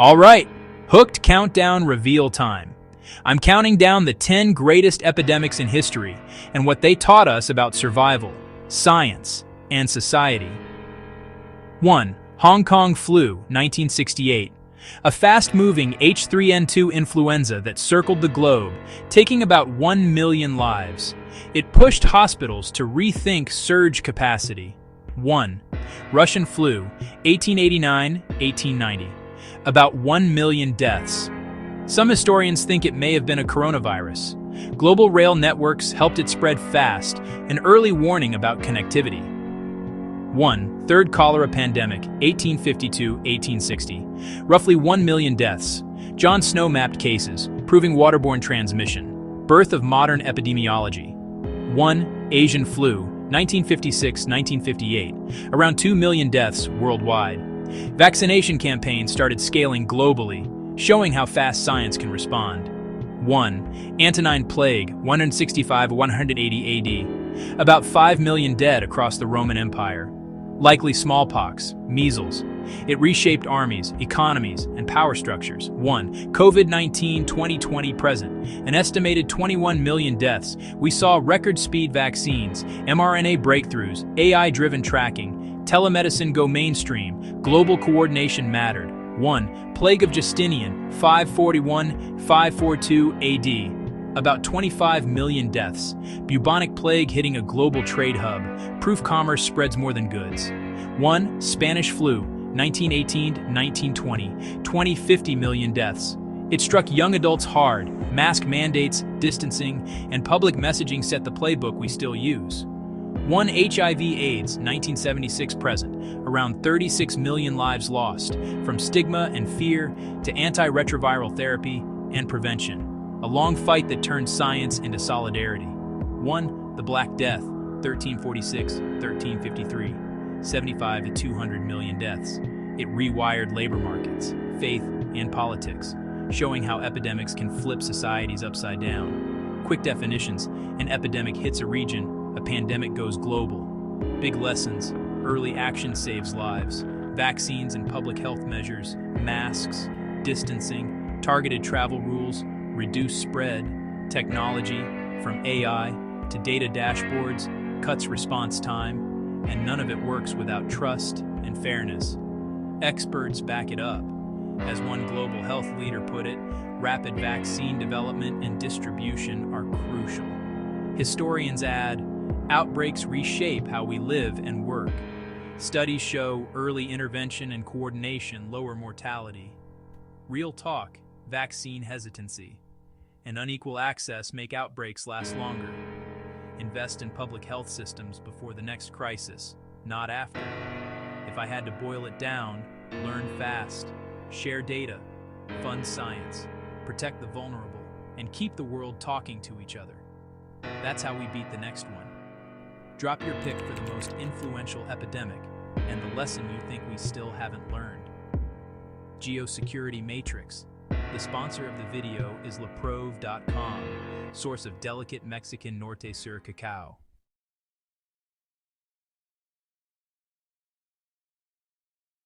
All right, Hooked Countdown Reveal Time. I'm counting down the 10 greatest epidemics in history and what they taught us about survival, science, and society. 1. Hong Kong Flu, 1968. A fast-moving H3N2 influenza that circled the globe, taking about 1 million lives. It pushed hospitals to rethink surge capacity. 1. Russian Flu, 1889-1890. About 1 million deaths. Some historians think it may have been a coronavirus. Global rail networks helped it spread fast, an early warning about connectivity. 1. Third cholera pandemic, 1852-1860. Roughly 1 million deaths. John Snow mapped cases, proving waterborne transmission. Birth of modern epidemiology. 1. Asian flu, 1956-1958. Around 2 million deaths worldwide. Vaccination campaigns started scaling globally, showing how fast science can respond. 1. Antonine Plague, 165-180 AD. About 5 million dead across the Roman Empire. Likely smallpox, measles. It reshaped armies, economies, and power structures. 1. COVID-19 2020 present. An estimated 21 million deaths. We saw record-speed vaccines, mRNA breakthroughs, AI-driven tracking, telemedicine go mainstream, global coordination mattered. 1. Plague of Justinian, 541-542 AD. About 25 million deaths. Bubonic plague hitting a global trade hub. Proof commerce spreads more than goods. 1. Spanish flu, 1918-1920. 50 million deaths. It struck young adults hard. Mask mandates, distancing, and public messaging set the playbook we still use. 1. HIV/AIDS, 1976 present. Around 36 million lives lost, from stigma and fear to antiretroviral therapy and prevention. A long fight that turned science into solidarity. 1. The Black Death, 1346-1353. 75 to 200 million deaths. It rewired labor markets, faith, and politics, showing how epidemics can flip societies upside down. Quick definitions: an epidemic hits a region, a pandemic goes global. Big lessons: early action saves lives. Vaccines and public health measures, masks, distancing, targeted travel rules, reduce spread. Technology, from AI to data dashboards, cuts response time, and none of it works without trust and fairness. Experts back it up. As one global health leader put it, rapid vaccine development and distribution are crucial. Historians add, outbreaks reshape how we live and work. Studies show early intervention and coordination lower mortality. Real talk, vaccine hesitancy, and unequal access make outbreaks last longer. Invest in public health systems before the next crisis, not after. If I had to boil it down, learn fast, share data, fund science, protect the vulnerable, and keep the world talking to each other. That's how we beat the next one. Drop your pick for the most influential epidemic and the lesson you think we still haven't learned. Geosecurity Matrix. The sponsor of the video is laprove.com, source of delicate Mexican Norte Sur cacao.